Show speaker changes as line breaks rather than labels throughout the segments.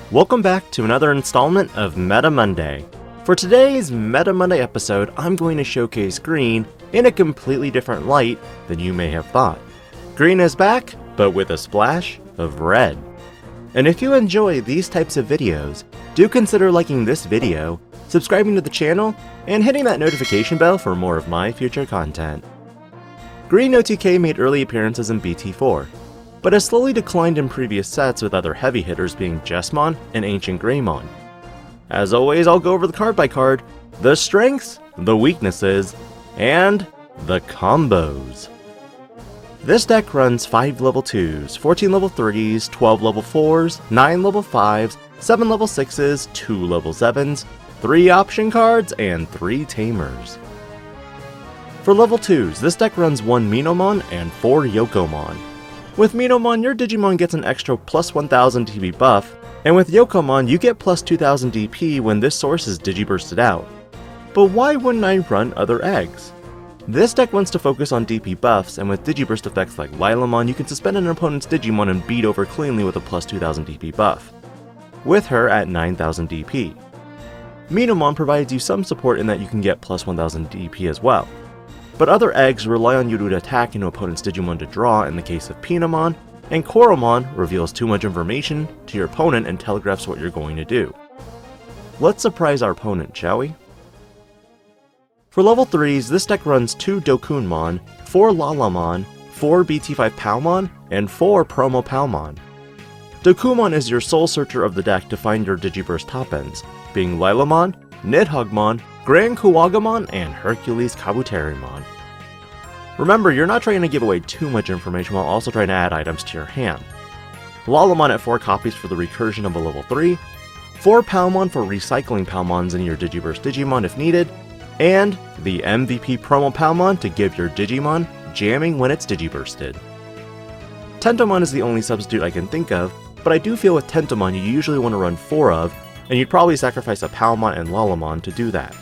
Welcome back to another installment of Meta Monday. For today's Meta Monday episode, I'm going to showcase green in a completely different light than you may have thought. Green is back, but with a splash of red. And if you enjoy these types of videos, do consider liking this video, subscribing to the channel, and hitting that notification bell for more of my future content. Green OTK made early appearances in BT4, but has slowly declined in previous sets, with other heavy hitters being Jessamon and Ancient Greymon. As always, I'll go over the card by card, the strengths, the weaknesses, and the combos. This deck runs 5 level 2s, 14 level 3s, 12 level 4s, 9 level 5s, 7 level 6s, 2 level 7s, 3 option cards, and 3 Tamers. For level 2s, this deck runs 1 Minomon and 4 Yokomon. With Minomon, your Digimon gets an extra plus 1000 DP buff, and with Yokomon, you get plus 2000 DP when this source is Digibursted out. But why wouldn't I run other eggs? This deck wants to focus on DP buffs, and with Digiburst effects like Lilamon, you can suspend an opponent's Digimon and beat over cleanly with a plus 2000 DP buff, with her at 9000 DP. Minomon provides you some support in that you can get plus 1000 DP as well. But other eggs rely on you to attack an opponent's Digimon to draw in the case of Pinamon, and Koromon reveals too much information to your opponent and telegraphs what you're going to do. Let's surprise our opponent, shall we? For level 3s, this deck runs 2 Dokunmon, 4 Lalamon, 4 BT8 Palmon, and 4 Promo Palmon. Dokunmon is your soul searcher of the deck to find your Digiburst top ends, being Lilamon, Nidhoggmon, Grankuwagamon, and Hercules Kabuterimon. Remember, you're not trying to give away too much information while also trying to add items to your hand. Lalamon at 4 copies for the recursion of a level 3, 4 Palmon for recycling Palmons in your Digiburst Digimon if needed, and the MVP Promo Palmon to give your Digimon jamming when it's Digibursted. Tentomon is the only substitute I can think of, but I do feel with Tentomon you usually want to run 4 of, and you'd probably sacrifice a Palmon and Lalamon to do that.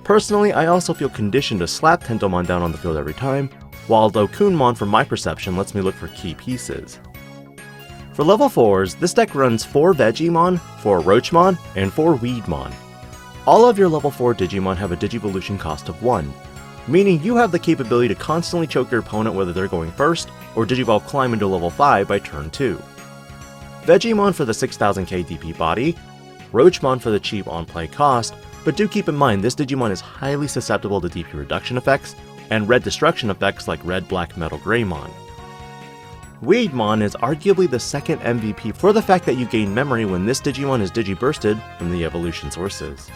Personally, I also feel conditioned to slap Tentomon down on the field every time, while Dokunmon from my perception lets me look for key pieces. For level 4s, this deck runs 4 Vegiemon, 4 Roachmon, and 4 Weedmon. All of your level 4 Digimon have a Digivolution cost of 1, meaning you have the capability to constantly choke your opponent whether they're going first, or Digivolve climb into level 5 by turn 2. Vegiemon for the 6000k DP body, Roachmon for the cheap on-play cost, but do keep in mind this Digimon is highly susceptible to DP reduction effects and red destruction effects like Red Black Metal Greymon. Weedmon is arguably the second MVP for the fact that you gain memory when this Digimon is Digibursted from the evolution sources.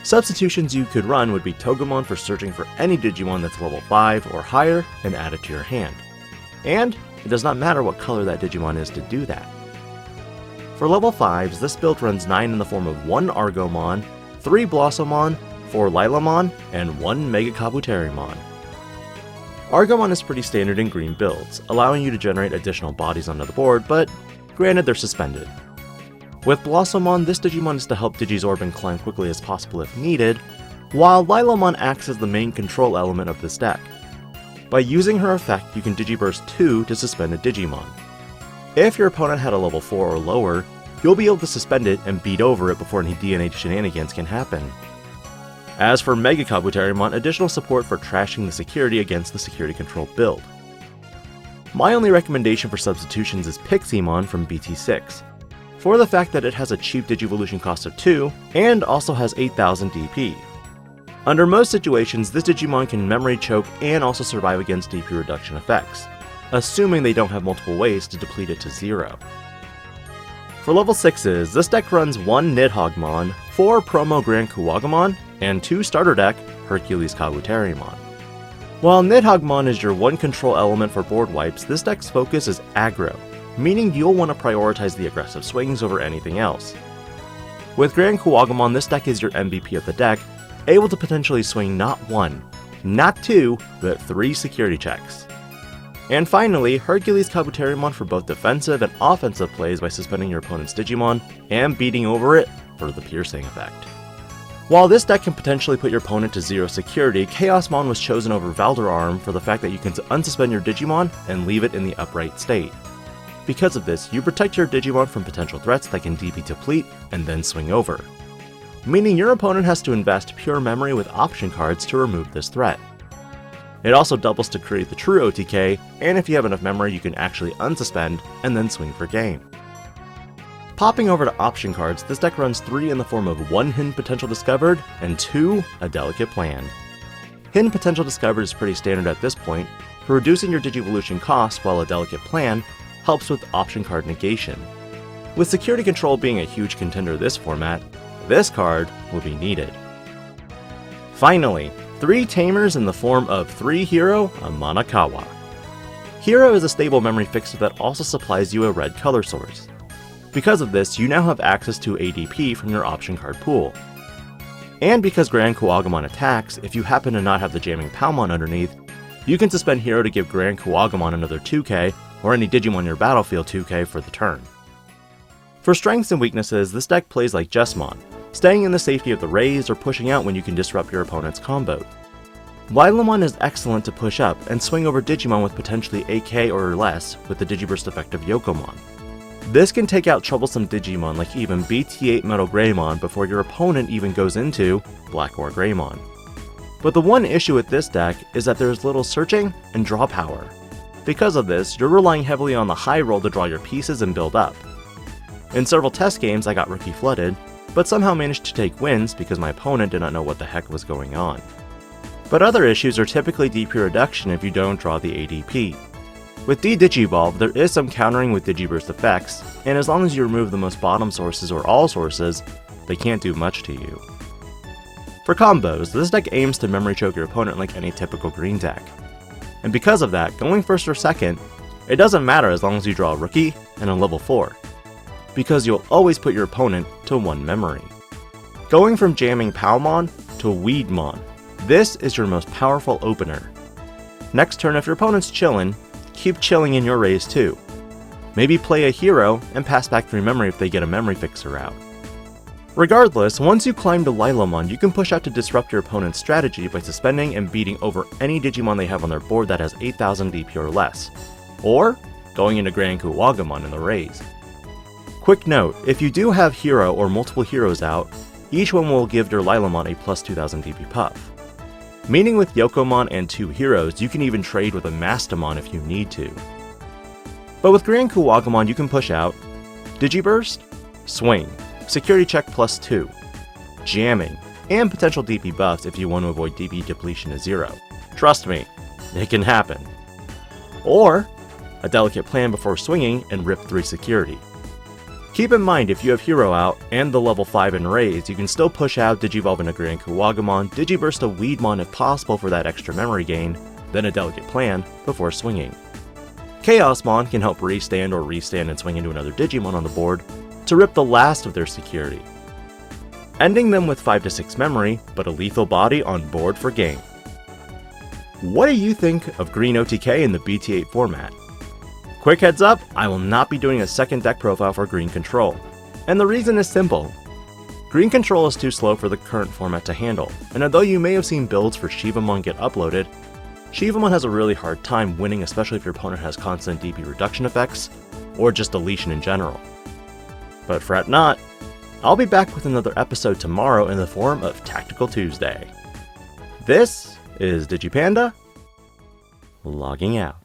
Substitutions you could run would be Togemon for searching for any Digimon that's level 5 or higher and add it to your hand. And it does not matter what color that Digimon is to do that. For level 5s, this build runs 9 in the form of 1 Argomon, 3 Blossomon, 4 Lilamon, and 1 Mega Kabuterimon. Argomon is pretty standard in green builds, allowing you to generate additional bodies onto the board, but granted they're suspended. With Blossomon, this Digimon is to help Digizorb and climb quickly as possible if needed, while Lilamon acts as the main control element of this deck. By using her effect, you can Digiburst 2 to suspend a Digimon. If your opponent had a level 4 or lower, you'll be able to suspend it and beat over it before any DNA shenanigans can happen. As for Mega Kabuterimon, additional support for trashing the security against the security control build. My only recommendation for substitutions is Pixiemon from BT6, for the fact that it has a cheap Digivolution cost of 2, and also has 8000 DP. Under most situations, this Digimon can memory choke and also survive against DP reduction effects, assuming they don't have multiple ways to deplete it to 0. For level 6s, this deck runs 1 Nidhoggmon, 4 Promo Grankuwagamon, and 2 starter deck Hercules Kabuterimon. While Nidhoggmon is your one control element for board wipes, this deck's focus is aggro, meaning you'll want to prioritize the aggressive swings over anything else. With Grankuwagamon, this deck is your MVP of the deck, able to potentially swing not 1, not 2, but 3 security checks. And finally, Hercules Kabuterimon for both defensive and offensive plays by suspending your opponent's Digimon and beating over it for the piercing effect. While this deck can potentially put your opponent to 0 security, Chaosmon was chosen over Valderarm for the fact that you can unsuspend your Digimon and leave it in the upright state. Because of this, you protect your Digimon from potential threats that can DP deplete and then swing over, meaning your opponent has to invest pure memory with option cards to remove this threat. It also doubles to create the true OTK, and if you have enough memory you can actually unsuspend and then swing for game. Popping over to option cards, this deck runs 3 in the form of 1 Hidden Potential Discovered and 2 A Delicate Plan. Hidden Potential Discovered is pretty standard at this point for reducing your Digivolution cost, while A Delicate Plan helps with option card negation. With Security Control being a huge contender this format, this card will be needed. Finally, 3 Tamers in the form of 3 Hiro Amanokawa. Hiro is a stable memory fixer that also supplies you a red color source. Because of this, you now have access to ADP from your option card pool. And because Grankuwagamon attacks, if you happen to not have the jamming Palmon underneath, you can suspend Hiro to give Grankuwagamon another 2k, or any Digimon in your battlefield 2k for the turn. For strengths and weaknesses, this deck plays like Jessamon, staying in the safety of the raise or pushing out when you can disrupt your opponent's combo. Lilomon is excellent to push up and swing over Digimon with potentially AK or less with the Digiburst effect of Yokomon. This can take out troublesome Digimon like even BT8 Metal Greymon before your opponent even goes into Black or Greymon. But the one issue with this deck is that there is little searching and draw power. Because of this, you're relying heavily on the high roll to draw your pieces and build up. In several test games I got rookie flooded, but somehow managed to take wins because my opponent did not know what the heck was going on. But other issues are typically DP reduction if you don't draw the ADP. With D-Digivolve, there is some countering with Digiburst effects, and as long as you remove the most bottom sources or all sources, they can't do much to you. For combos, this deck aims to memory choke your opponent like any typical green deck. And because of that, going first or second, it doesn't matter as long as you draw a rookie and a level 4, because you'll always put your opponent to 1 memory. Going from jamming Palmon to Weedmon, this is your most powerful opener. Next turn, if your opponent's chillin', keep chilling in your raise too. Maybe play a Hiro and pass back 3 memory if they get a memory fixer out. Regardless, once you climb to Lilomon, you can push out to disrupt your opponent's strategy by suspending and beating over any Digimon they have on their board that has 8000 DP or less, or going into Grankuwagamon in the raise. Quick note, if you do have Hiro or multiple Hiros out, each one will give your Lilomon a plus 2000 DP puff. Meaning with Yokomon and 2 Hiros, you can even trade with a Mastamon if you need to. But with Grankuwagamon you can push out Digiburst, Swing, Security Check plus 2, Jamming, and potential DP buffs if you want to avoid DP depletion to 0. Trust me, it can happen. Or A Delicate Plan before swinging and rip 3 security. Keep in mind, if you have Hiro out and the level 5 in raise, you can still push out Digivolve into Grankuwagamon, Digiburst a Weedmon if possible for that extra memory gain, then A Delicate Plan before swinging. Chaosmon can help restand or restand and swing into another Digimon on the board to rip the last of their security, ending them with 5 to 6 memory, but a lethal body on board for game. What do you think of Green OTK in the BT8 format? Quick heads up, I will not be doing a second deck profile for Green Control, and the reason is simple. Green Control is too slow for the current format to handle, and although you may have seen builds for Shivamon get uploaded, Shivamon has a really hard time winning, especially if your opponent has constant DP reduction effects, or just deletion in general. But fret not, I'll be back with another episode tomorrow in the form of Tactical Tuesday. This is Digi-Panda, logging out.